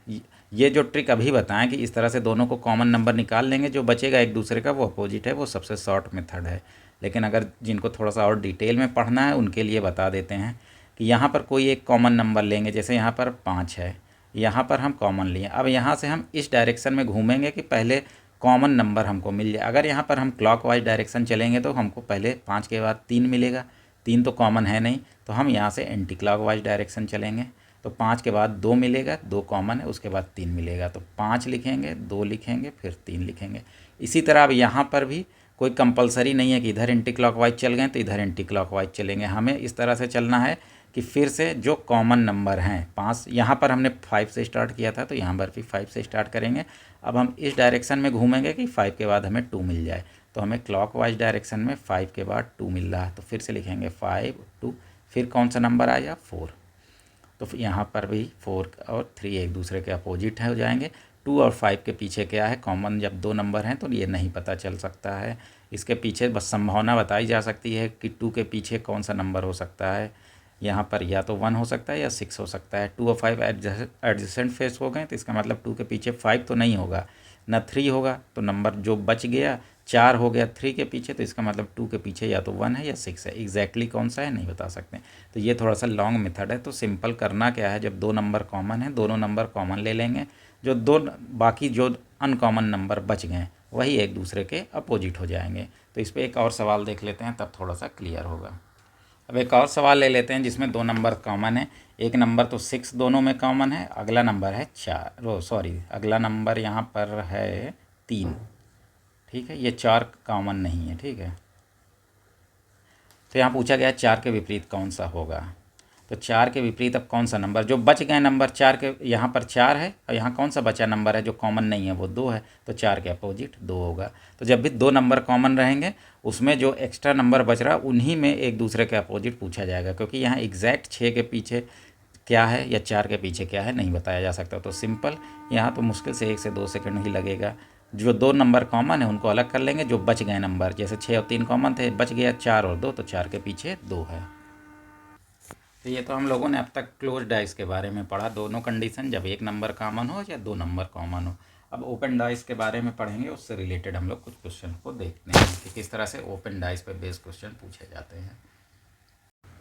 ये जो ट्रिक अभी बताएं कि इस तरह से दोनों को कॉमन नंबर निकाल लेंगे, जो बचेगा एक दूसरे का वो अपोजिट है, वो सबसे शॉर्ट मेथड है। लेकिन अगर जिनको थोड़ा सा और डिटेल में पढ़ना है उनके लिए बता देते हैं कि यहाँ पर कोई एक कॉमन नंबर लेंगे, जैसे यहाँ पर 5 है, यहाँ पर हम कॉमन लिए। अब यहाँ से हम इस डायरेक्शन में घूमेंगे कि पहले कॉमन नंबर हमको मिल जाए। अगर यहाँ पर हम क्लॉक वाइज डायरेक्शन चलेंगे तो हमको पहले 5 के बाद 3 मिलेगा, 3 तो कॉमन है नहीं, तो हम यहाँ से एंटी क्लॉक वाइज डायरेक्शन चलेंगे। तो 5 के बाद 2 मिलेगा, 2 कॉमन है, उसके बाद 3 मिलेगा, तो 5 लिखेंगे, 2 लिखेंगे, फिर 3 लिखेंगे। इसी तरह अब यहाँ पर भी कोई कंपलसरी नहीं है कि इधर एंटी क्लॉकवाइज चल गए तो इधर एंटी क्लॉकवाइज चलेंगे। हमें इस तरह से चलना है कि फिर से जो कॉमन नंबर हैं 5, यहाँ पर हमने 5 से स्टार्ट किया था तो यहाँ पर भी 5 से स्टार्ट करेंगे। अब हम इस डायरेक्शन में घूमेंगे कि 5 के बाद हमें 2 मिल जाए। तो हमें क्लॉकवाइज डायरेक्शन में 5 के बाद 2 मिल रहा है, तो फिर से लिखेंगे 5, 2, फिर कौन सा नंबर आया? 4। तो यहाँ पर भी 4 और 3 एक दूसरे के अपोजिट हो जाएंगे। 2 और 5 के पीछे क्या है कॉमन? जब 2 नंबर हैं तो ये नहीं पता चल सकता है। इसके पीछे बस संभावना बताई जा सकती है कि 2 के पीछे कौन सा नंबर हो सकता है। यहाँ पर या तो 1 हो सकता है या 6 हो सकता है। 2 और 5 एडजेसेंट फेस हो गए, तो इसका मतलब 2 के पीछे 5 तो नहीं होगा, ना 3 होगा। तो नंबर जो बच गया 4 हो गया 3 के पीछे, तो इसका मतलब 2 के पीछे या तो 1 है या 6 है। एग्जैक्टली कौन सा है नहीं बता सकते। तो ये थोड़ा सा लॉन्ग मेथड है। तो सिंपल करना क्या है, जब 2 नंबर कॉमन है, दोनों नंबर कॉमन ले लेंगे। जो बाकी जो अनकॉमन नंबर बच गए वही एक दूसरे के अपोजिट हो जाएंगे। तो इस पर एक और सवाल देख लेते हैं, तब थोड़ा सा क्लियर होगा। अब एक और सवाल ले लेते हैं जिसमें 2 नंबर कॉमन है। एक नंबर तो 6 दोनों में कॉमन है, अगला नंबर है 4, अगला नंबर यहाँ पर है 3। ठीक है, ये 4 कॉमन नहीं है। ठीक है, तो यहाँ पूछा गया 4 के विपरीत कौन सा होगा। तो 4 के विपरीत अब कौन सा नंबर, जो बच गए नंबर 4 के, यहाँ पर 4 है और यहाँ कौन सा बचा नंबर है जो कॉमन नहीं है, वो 2 है। तो 4 के अपोजिट 2 होगा। तो जब भी 2 नंबर कॉमन रहेंगे उसमें जो एक्स्ट्रा नंबर बच रहा उन्हीं में एक दूसरे के अपोजिट पूछा जाएगा, क्योंकि यहाँ एग्जैक्ट 6 के पीछे क्या है या 4 के पीछे क्या है नहीं बताया जा सकता। तो सिंपल, यहाँ तो मुश्किल से 1 से 2 सेकंड ही लगेगा। जो 2 नंबर कॉमन है उनको अलग कर लेंगे। जो बच गए नंबर, जैसे 6 और 3 कॉमन थे, बच गया 4 और 2, तो 4 के पीछे 2 है। तो ये तो हम लोगों ने अब तक क्लोज डाइस के बारे में पढ़ा, दोनों कंडीशन, जब एक नंबर कॉमन हो या 2 नंबर कॉमन हो। अब ओपन डाइस के बारे में पढ़ेंगे, उससे रिलेटेड हम लोग कुछ क्वेश्चन को देखते हैं कि किस तरह से ओपन डाइस पे बेस्ड क्वेश्चन पूछे जाते हैं।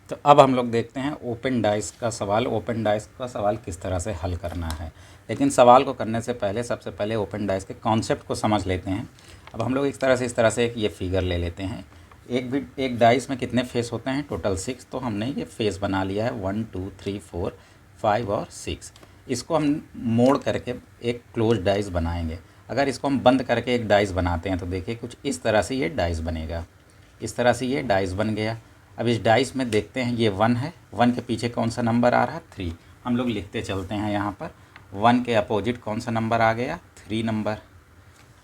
तो अब हम लोग देखते हैं ओपन डाइस का सवाल। ओपन डाइस का सवाल किस तरह से हल करना है। लेकिन सवाल को करने से पहले सबसे पहले ओपन डाइस के कॉन्सेप्ट को समझ लेते हैं। अब हम लोग इस तरह से एक ये फिगर ले लेते हैं। एक डाइस में कितने फेस होते हैं? टोटल 6। तो हमने ये फेस बना लिया है 1 2 3 4 5 और 6। इसको हम मोड़ करके एक क्लोज डाइस बनाएंगे। अगर इसको हम बंद करके एक डाइस बनाते हैं तो देखिए कुछ इस तरह से ये डाइस बनेगा। इस तरह से ये डाइस बन गया। अब इस डाइस में देखते हैं, ये 1 है, 1 के पीछे कौन सा नंबर आ रहा है? 3। हम लोग लिखते चलते हैं। यहाँ पर 1 के अपोजिट कौन सा नंबर आ गया? 3 नंबर।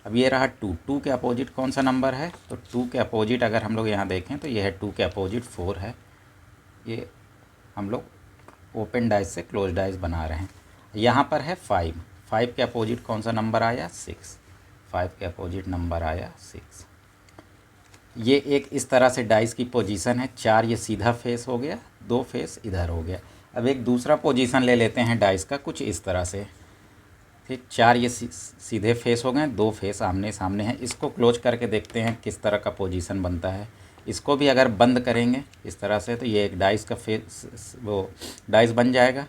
अब ये रहा 2 के अपोजिट कौन सा नंबर है? तो 2 के अपोजिट अगर हम लोग यहाँ देखें तो ये है 2 के अपोजिट 4 है। ये हम लोग ओपन डाइस से क्लोज डाइस बना रहे हैं। यहाँ पर है 5 के अपोजिट कौन सा नंबर आया? 6। 5 के अपोजिट नंबर आया 6। ये एक इस तरह से डाइस की पोजीशन है। 4 ये सीधा फेस हो गया, 2 फेस इधर हो गया। अब एक दूसरा पोजीशन ले लेते हैं डाइस का कुछ इस तरह से, ठीक। 4 ये सीधे फेस हो गए, 2 फेस आमने सामने हैं। इसको क्लोज करके देखते हैं किस तरह का पोजीशन बनता है। इसको भी अगर बंद करेंगे इस तरह से तो ये एक डाइस का फेस वो डाइस बन जाएगा।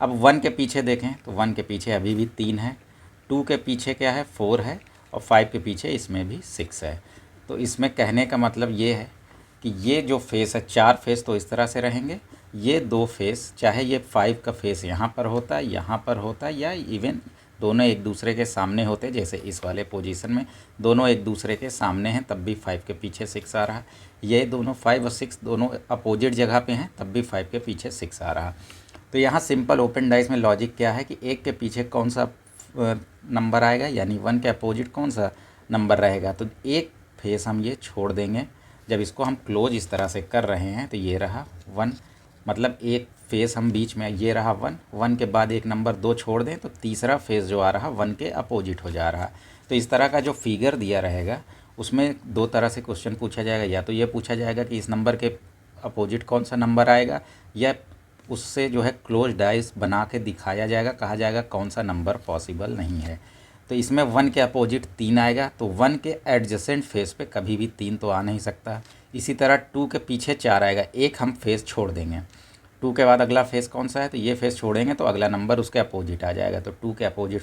अब 1 के पीछे देखें तो 1 के पीछे अभी भी 3 है, 2 के पीछे क्या है 4 है, और 5 के पीछे इसमें भी 6 है। तो इसमें कहने का मतलब ये है कि ये जो फेस है 4 फेस तो इस तरह से रहेंगे, ये 2 फेस चाहे ये 5 का फेस यहाँ पर होता है, यहाँ पर होता है, या इवन दोनों एक दूसरे के सामने होते, जैसे इस वाले पोजीशन में दोनों एक दूसरे के सामने हैं तब भी 5 के पीछे 6 आ रहा। ये दोनों 5 और 6 दोनों अपोजिट जगह पे हैं तब भी 5 के पीछे 6 आ रहा। तो यहाँ सिंपल ओपन डाइस में लॉजिक क्या है कि 1 के पीछे कौन सा नंबर आएगा, यानी 1 के अपोजिट कौन सा नंबर रहेगा। तो एक फेस हम ये छोड़ देंगे। जब इसको हम क्लोज इस तरह से कर रहे हैं तो ये रहा 1, मतलब एक फेस हम बीच में, ये रहा 1 के बाद एक नंबर 2 छोड़ दें तो तीसरा फेस जो आ रहा 1 के अपोजिट हो जा रहा। तो इस तरह का जो फिगर दिया रहेगा उसमें 2 तरह से क्वेश्चन पूछा जाएगा। या तो ये पूछा जाएगा कि इस नंबर के अपोजिट कौन सा नंबर आएगा, या उससे जो है क्लोज डाइस बना के दिखाया जाएगा, कहा जाएगा कौन सा नंबर पॉसिबल नहीं है। तो इसमें 1 के अपोजिट 3 आएगा, तो 1 के एडजेसेंट फेस पे कभी भी 3 तो आ नहीं सकता। इसी तरह 2 के पीछे 4 आएगा, एक हम फेस छोड़ देंगे। 2 के बाद अगला फेस कौन सा है, तो ये फेस छोड़ेंगे तो अगला नंबर उसके अपोजिट आ जाएगा, तो 2 के अपोजिट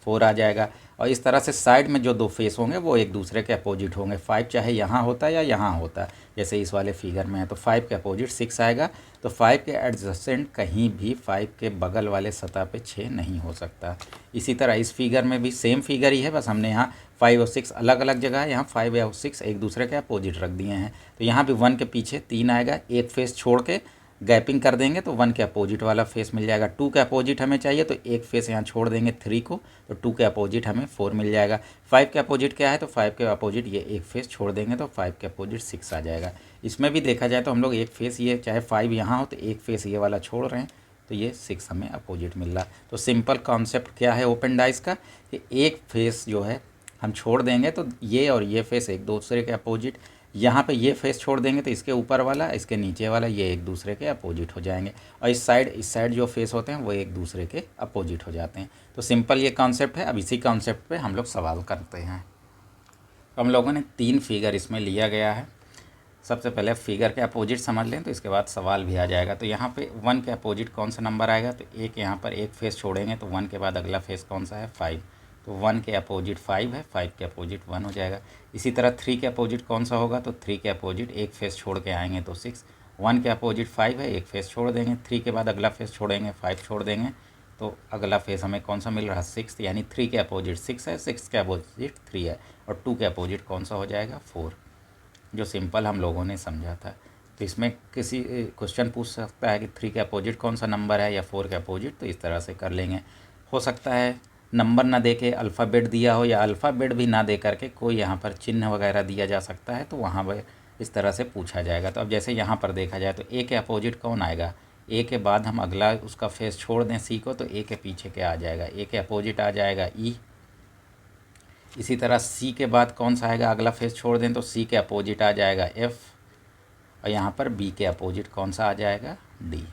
4 आ जाएगा। और इस तरह से साइड में जो 2 फेस होंगे वो एक दूसरे के अपोजिट होंगे। 5 चाहे यहाँ होता या यहाँ होता, जैसे इस वाले फिगर में है, तो 5 के अपोजिट 6 आएगा। तो 5 के एडजेसेंट कहीं भी 5 के बगल वाले सतह पे 6 नहीं हो सकता। इसी तरह इस फिगर में भी सेम फिगर ही है, बस हमने यहाँ 5 और 6 अलग अलग जगह है, यहाँ 5 और 6 एक दूसरे के अपोजिट रख दिए हैं। तो यहाँ भी 1 के पीछे 3 आएगा, एक फेस छोड़ के गैपिंग कर देंगे तो 1 के अपोजिट वाला फेस मिल जाएगा। 2 के अपोजिट हमें चाहिए तो एक फेस यहाँ छोड़ देंगे 3 को, तो 2 के अपोजिट हमें 4 मिल जाएगा। 5 के अपोजिट क्या है, तो 5 के अपोजिट ये एक फेस छोड़ देंगे तो 5 के अपोजिट 6 आ जाएगा। इसमें भी देखा जाए तो हम लोग एक फेस, ये चाहे 5 यहाँ हो तो एक फेस ये वाला छोड़ रहे हैं तो ये 6 हमें अपोजिट मिल रहा। तो सिंपल कॉन्सेप्ट क्या है ओपन डाइस का, कि एक फेस जो है हम छोड़ देंगे तो ये और ये फेस एक दूसरे के अपोजिट, यहाँ पे ये फेस छोड़ देंगे तो इसके ऊपर वाला इसके नीचे वाला ये एक दूसरे के अपोजिट हो जाएंगे, और इस साइड जो फेस होते हैं वो एक दूसरे के अपोजिट हो जाते हैं। तो सिंपल ये कॉन्सेप्ट है। अब इसी कॉन्सेप्ट पे हम लोग सवाल करते हैं। हम लोगों ने 3 फिगर इसमें लिया गया है। सबसे पहले फिगर के अपोजिट समझ लें तो इसके बाद सवाल भी आ जाएगा। तो यहाँ पे 1 के अपोजिट कौन सा नंबर आएगा, तो एक यहाँ पर एक फेस छोड़ेंगे तो 1 के बाद अगला फेस कौन सा है 5, तो 1 के अपोजिट 5 है, 5 के अपोजिट 1 हो जाएगा। इसी तरह 3 के अपोजिट कौन सा होगा, तो 3 के अपोजिट एक फेस छोड़ के आएंगे तो 6, 1 के अपोजिट 5 है, एक फेस छोड़ देंगे, 3 के बाद अगला फेस छोड़ेंगे 5 छोड़ देंगे तो अगला फेस हमें कौन सा मिल रहा है 6, यानी 3 के अपोजिट 6 है, 6 के अपोजिट 3 है, और 2 के अपोजिट कौन सा हो जाएगा 4, जो सिंपल हम लोगों ने समझा था। तो इसमें किसी क्वेश्चन पूछ सकता है कि 3 के अपोजिट कौन सा नंबर है या 4 के अपोजिट, तो इस तरह से कर लेंगे। हो सकता है नंबर ना दे के अल्फ़ाबेट दिया हो, या अल्फ़ाबेट भी ना दे करके कोई यहाँ पर चिन्ह वगैरह दिया जा सकता है, तो वहाँ पर इस तरह से पूछा जाएगा। तो अब जैसे यहाँ पर देखा जाए तो ए के अपोजिट कौन आएगा, ए के बाद हम अगला उसका फेस छोड़ दें सी को तो ए के पीछे क्या आ जाएगा, ए के अपोजिट आ जाएगा ई। इसी तरह सी के बाद कौन सा आएगा, अगला फेस छोड़ दें तो सी के अपोजिट आ जाएगा एफ़, और यहाँ पर बी के अपोजिट कौन सा आ जाएगा डी।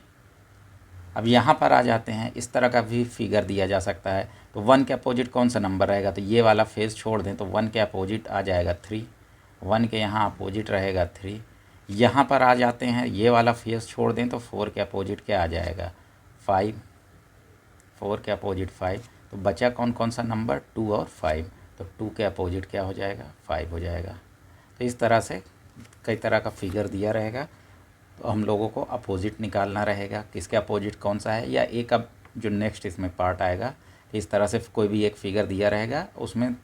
अब यहाँ पर आ जाते हैं, इस तरह का भी फिगर दिया जा सकता है। तो 1 के अपोजिट कौन सा नंबर रहेगा, तो ये वाला फेस छोड़ दें तो 1 के अपोजिट आ जाएगा 3, 1 के यहाँ अपोजिट रहेगा 3। यहाँ पर आ जाते हैं, ये वाला फेस छोड़ दें तो 4 के अपोजिट क्या आ जाएगा 5, 4 के अपोजिट 5। तो बचा कौन कौन सा नंबर 2 और 5, तो 2 के अपोजिट क्या हो जाएगा 5 हो जाएगा। तो इस तरह से कई तरह का फिगर दिया रहेगा, तो हम लोगों को अपोजिट निकालना रहेगा, किसके अपोजिट कौन सा है। या एक अब जो नेक्स्ट इसमें पार्ट आएगा, इस तरह से कोई भी एक फिगर दिया रहेगा, उसमें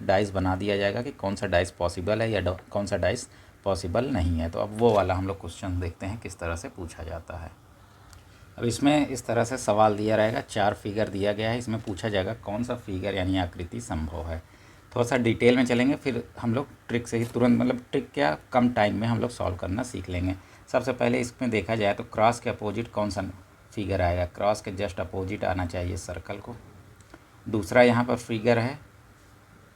डाइस बना दिया जाएगा कि कौन सा डाइस पॉसिबल है या कौन सा डाइस पॉसिबल नहीं है। तो अब वो वाला हम लोग क्वेश्चन देखते हैं किस तरह से पूछा जाता है। अब इसमें इस तरह से सवाल दिया रहेगा, 4 फिगर दिया गया है, इसमें पूछा जाएगा कौन सा फिगर यानी आकृति संभव है। थोड़ा सा डिटेल में चलेंगे, फिर हम लोग ट्रिक से ही तुरंत, मतलब ट्रिक क्या कम टाइम में हम लोग सॉल्व करना सीख लेंगे। सबसे पहले इसमें देखा जाए तो क्रॉस के अपोजिट कौन सा फिगर आएगा, क्रॉस के जस्ट अपोजिट आना चाहिए सर्कल को। दूसरा यहाँ पर फिगर है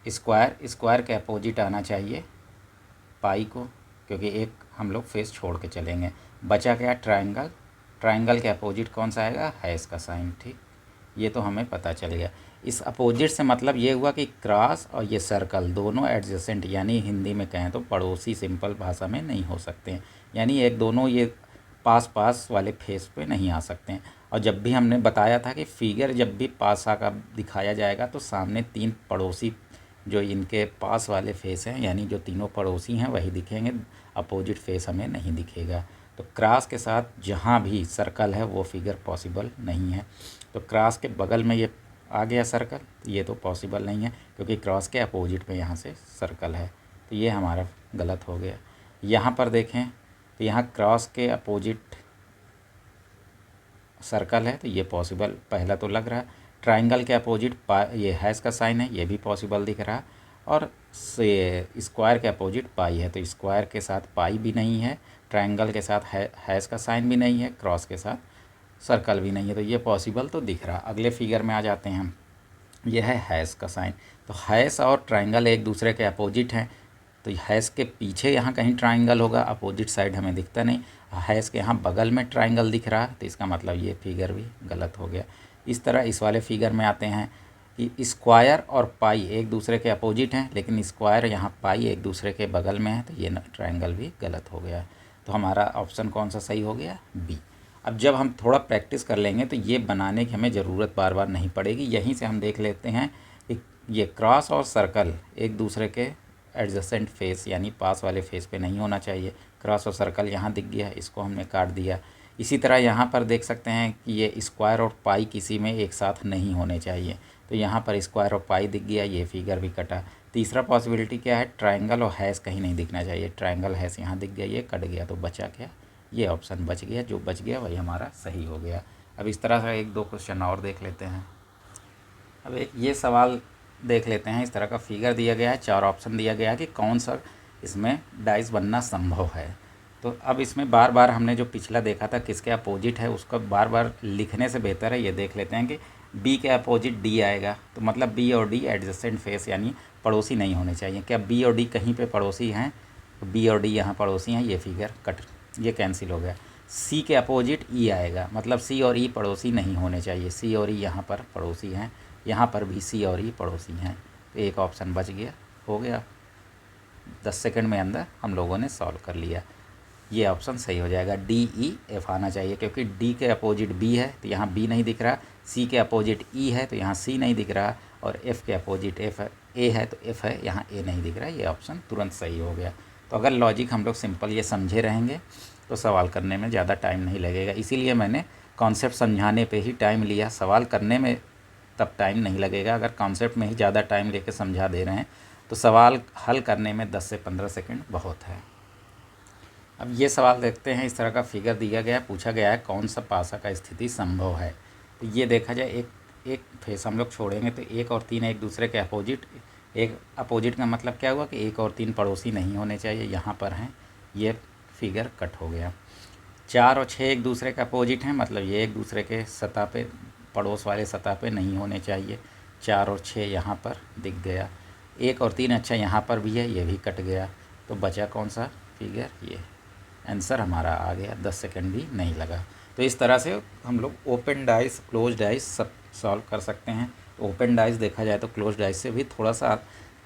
स्क्वायर, स्क्वायर के अपोजिट आना चाहिए पाई को, क्योंकि एक हम लोग फेस छोड़ के चलेंगे। बचा क्या ट्रायंगल, ट्रायंगल के अपोजिट कौन सा आएगा, हैश का साइन। ठीक, ये तो हमें पता चल गया। इस अपोजिट से मतलब ये हुआ कि क्रॉस और ये सर्कल दोनों एडजेसेंट, यानी हिंदी में कहें तो पड़ोसी सिंपल भाषा में नहीं हो सकते हैं, यानी एक दोनों ये पास पास वाले फेस पे नहीं आ सकते हैं। और जब भी हमने बताया था कि फिगर जब भी पास का दिखाया जाएगा तो सामने तीन पड़ोसी जो इनके पास वाले फेस हैं, यानी जो तीनों पड़ोसी हैं वही दिखेंगे, अपोजिट फेस हमें नहीं दिखेगा। तो क्रॉस के साथ जहाँ भी सर्कल है वो फिगर पॉसिबल नहीं है। तो क्रॉस के बगल में ये आ गया सर्कल, ये तो पॉसिबल नहीं है क्योंकि क्रॉस के अपोजिट में यहाँ से सर्कल है, तो ये हमारा गलत हो गया। यहाँ पर देखें तो यहाँ क्रॉस के अपोजिट सर्कल है, तो ये पॉसिबल पहला तो लग रहा। ट्राइंगल के अपोजिट ये हैश का साइन है, ये भी पॉसिबल दिख रहा। और स्क्वायर के अपोजिट पाई है, तो स्क्वायर के साथ पाई भी नहीं है, ट्राइंगल के साथ हैश का साइन भी नहीं है, क्रॉस के साथ सर्कल भी नहीं है, तो ये पॉसिबल तो दिख रहा। अगले फिगर में आ जाते हैं हम, ये है हैश का साइन। तो हैश और ट्राइंगल एक दूसरे के अपोजिट हैं, तो हैश के पीछे यहाँ कहीं ट्राइंगल होगा, अपोजिट साइड हमें दिखता नहीं। हैश के यहाँ बगल में ट्राइंगल दिख रहा, तो इसका मतलब ये फिगर भी गलत हो गया। इस तरह इस वाले फिगर में आते हैं कि स्क्वायर और पाई एक दूसरे के अपोजिट हैं, लेकिन स्क्वायर यहाँ पाई एक दूसरे के बगल में है, तो ये ट्राइंगल भी गलत हो गया। तो हमारा ऑप्शन कौन सा सही हो गया, बी। अब जब हम थोड़ा प्रैक्टिस कर लेंगे तो ये बनाने की हमें ज़रूरत बार बार नहीं पड़ेगी। यहीं से हम देख लेते हैं कि ये क्रॉस और सर्कल एक दूसरे के एडजेसेंट फेस यानी पास वाले फेस पे नहीं होना चाहिए। क्रॉस और सर्कल यहाँ दिख गया, इसको हमने काट दिया। इसी तरह यहाँ पर देख सकते हैं कि ये स्क्वायर और पाई किसी में एक साथ नहीं होने चाहिए, तो यहाँ पर स्क्वायर और पाई दिख गया, ये फिगर भी कटा। तीसरा पॉसिबिलिटी क्या है, ट्राइंगल और हैश कहीं नहीं दिखना चाहिए, ट्राइंगल हैश यहाँ दिख गया, ये कट गया, तो बचा क्या, ये ऑप्शन बच गया। जो बच गया वही हमारा सही हो गया। अब इस तरह से एक दो क्वेश्चन और देख लेते हैं। अब ये सवाल देख लेते हैं। इस तरह का फिगर दिया गया है, चार ऑप्शन दिया गया है कि कौन सा इसमें डाइस बनना संभव है। तो अब इसमें बार बार हमने जो पिछला देखा था किसके अपोजिट है, उसको बार बार लिखने से बेहतर है ये देख लेते हैं कि बी के अपोजिट डी आएगा, तो मतलब बी और डी एडजेसेंट फेस यानी पड़ोसी नहीं होने चाहिए। क्या बी और डी कहीं पे पड़ोसी हैं, तो बी और डी यहाँ पड़ोसी हैं, ये फिगर कट, ये कैंसिल हो गया। सी के अपोजिट ई आएगा, मतलब सी और ई पड़ोसी नहीं होने चाहिए, सी और ई यहाँ पर पड़ोसी हैं, यहाँ पर भी सी और ई पड़ोसी हैं, तो एक ऑप्शन बच गया, हो गया। 10 सेकंड में अंदर हम लोगों ने सॉल्व कर लिया, ये ऑप्शन सही हो जाएगा। डी ई एफ आना चाहिए, क्योंकि डी के अपोजिट बी है तो यहाँ बी नहीं दिख रहा, सी के अपोजिट ई है तो यहाँ सी नहीं दिख रहा, और एफ़ के अपोजिट एफ ए है तो एफ़ है, यहाँ ए नहीं दिख रहा, ये ऑप्शन तुरंत सही हो गया। तो अगर लॉजिक हम लोग सिंपल ये समझे रहेंगे तो सवाल करने में ज़्यादा टाइम नहीं लगेगा। इसीलिए मैंने कॉन्सेप्ट समझाने पे ही टाइम लिया, सवाल करने में तब टाइम नहीं लगेगा। अगर कॉन्सेप्ट में ही ज़्यादा टाइम लेके समझा दे रहे हैं तो सवाल हल करने में 10 से 15 सेकंड बहुत है। अब ये सवाल देखते हैं। इस तरह का फिगर दिया गया है, पूछा गया है कौन सा पासा का स्थिति संभव है। तो ये देखा जाए, एक फेस हम लोग छोड़ेंगे तो 1 और 3 एक दूसरे के अपोजिट, एक अपोजिट का मतलब क्या हुआ कि 1 और 3 पड़ोसी नहीं होने चाहिए, यहाँ पर हैं, ये फिगर कट हो गया। 4 और 6 एक दूसरे के अपोजिट हैं, मतलब ये एक दूसरे के सतह पे, पड़ोस वाले सतह पे नहीं होने चाहिए, 4 और 6 यहाँ पर दिख गया। 1 और 3 अच्छा यहाँ पर भी है, ये भी कट गया, तो बचा कौन सा फिगर, ये आंसर हमारा आ गया। 10 सेकंड भी नहीं लगा। तो इस तरह से हम लोग ओपन डाइस क्लोज डाइस सब सॉल्व कर सकते हैं। तो ओपन डाइस देखा जाए तो क्लोज डाइस से भी थोड़ा सा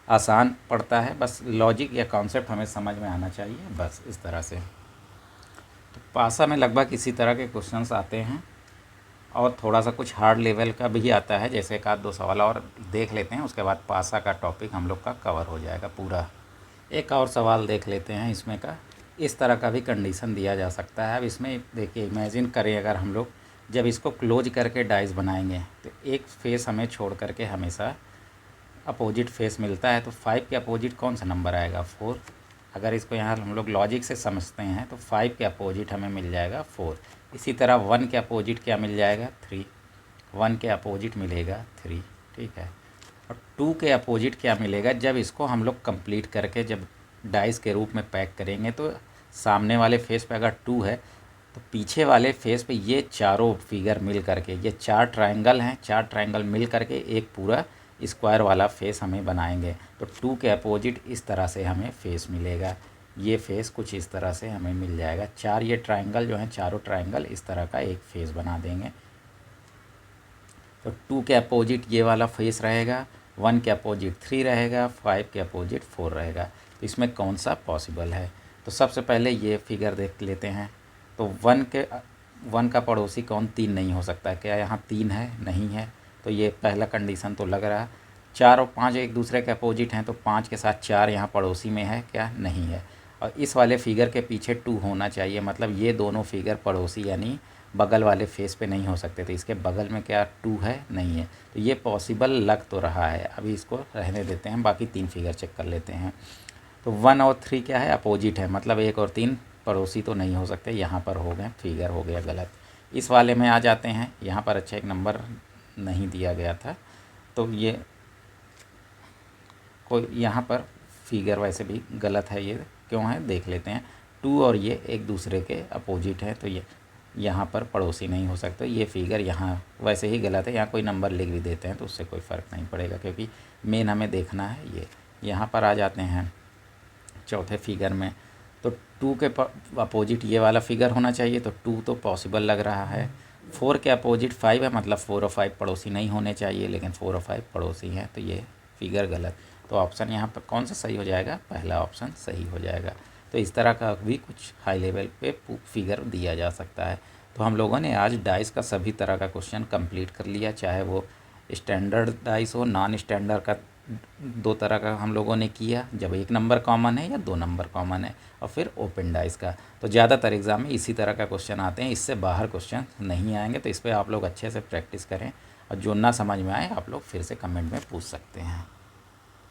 आसान पड़ता है, बस लॉजिक या कॉन्सेप्ट हमें समझ में आना चाहिए, बस इस तरह से। तो पासा में लगभग इसी तरह के क्वेश्चंस आते हैं, और थोड़ा सा कुछ हार्ड लेवल का भी आता है, जैसे एक आध दो सवाल और देख लेते हैं, उसके बाद पासा का टॉपिक हम लोग का कवर हो जाएगा पूरा। एक और सवाल देख लेते हैं इसमें का। इस तरह का भी कंडीशन दिया जा सकता है। अब इसमें देखिए, इमेजिन करें अगर हम लोग जब इसको क्लोज करके डाइस बनाएंगे तो एक फेस हमें छोड़ करके हमेशा अपोजिट फेस मिलता है, तो 5 के अपोजिट कौन सा नंबर आएगा, 4। अगर इसको यहाँ हम लोग लॉजिक से समझते हैं तो 5 के अपोजिट हमें मिल जाएगा 4। इसी तरह 1 के अपोजिट क्या मिल जाएगा, 3। 1 के अपोजिट मिलेगा 3, ठीक है। और 2 के अपोजिट क्या मिलेगा, जब इसको हम लोग कंप्लीट करके जब डाइस के रूप में पैक करेंगे तो सामने वाले फेस पे अगर 2 है तो पीछे वाले फेस पे ये चारों फिगर मिल करके, ये 4 ट्रायंगल हैं, 4 ट्रायंगल मिल करके एक पूरा स्क्वायर वाला फेस हमें बनाएंगे। तो 2 के अपोजिट इस तरह से हमें फेस मिलेगा। ये फेस कुछ इस तरह से हमें मिल जाएगा। 4 ये ट्रायंगल जो हैं, चारों ट्रायंगल इस तरह का एक फेस बना देंगे। तो 2 के अपोजिट ये वाला फेस रहेगा, 1 के अपोजिट 3 रहेगा, 5 के अपोजिट 4 रहेगा। तो इसमें कौन सा पॉसिबल है? तो सबसे पहले ये फिगर देख लेते हैं। तो 1 का पड़ोसी कौन? 3 नहीं हो सकता। क्या यहाँ 3 है? नहीं है। तो ये पहला कंडीशन तो लग रहा। 4 और 5 एक दूसरे के अपोजिट हैं, तो 5 के साथ 4 यहाँ पड़ोसी में है क्या? नहीं है। और इस वाले फिगर के पीछे 2 होना चाहिए, मतलब ये दोनों फिगर पड़ोसी यानी बगल वाले फेस पे नहीं हो सकते। तो इसके बगल में क्या 2 है? नहीं है। तो ये पॉसिबल लग तो रहा है। अभी इसको रहने देते हैं, बाकी 3 फिगर चेक कर लेते हैं। तो 1 और 3 क्या है? अपोजिट है, मतलब 1 और 3 पड़ोसी तो नहीं हो सकते। यहाँ पर हो गए, फिगर हो गया गलत। इस वाले में आ जाते हैं। यहाँ पर अच्छा एक नंबर नहीं दिया गया था, तो ये कोई यहाँ पर फिगर वैसे भी गलत है। ये क्यों है देख लेते हैं। 2 और ये एक दूसरे के अपोजिट है, तो ये यहाँ पर पड़ोसी नहीं हो सकते। ये फिगर यहाँ वैसे ही गलत है। यहाँ कोई नंबर लिख भी देते हैं तो उससे कोई फ़र्क नहीं पड़ेगा, क्योंकि मेन हमें देखना है ये। यहाँ पर आ जाते हैं चौथे फिगर में। तो 2 के अपोजिट ये वाला फिगर होना चाहिए, तो 2 तो पॉसिबल लग रहा है। 4 के अपोजिट 5 है, मतलब 4 और 5 पड़ोसी नहीं होने चाहिए, लेकिन 4 और 5 पड़ोसी हैं, तो ये फिगर गलत। तो ऑप्शन यहाँ पर कौन सा सही हो जाएगा? पहला ऑप्शन सही हो जाएगा। तो इस तरह का भी कुछ हाई लेवल पे फिगर दिया जा सकता है। तो हम लोगों ने आज डाइस का सभी तरह का क्वेश्चन कंप्लीट कर लिया, चाहे वो स्टैंडर्ड डाइस हो, नॉन स्टैंडर्ड का 2 तरह का हम लोगों ने किया, जब 1 नंबर कॉमन है या 2 नंबर कॉमन है, और फिर ओपन डाइस का। तो ज़्यादातर एग्ज़ाम में इसी तरह का क्वेश्चन आते हैं, इससे बाहर क्वेश्चन नहीं आएंगे। तो इस पर आप लोग अच्छे से प्रैक्टिस करें, और जो ना समझ में आए आप लोग फिर से कमेंट में पूछ सकते हैं।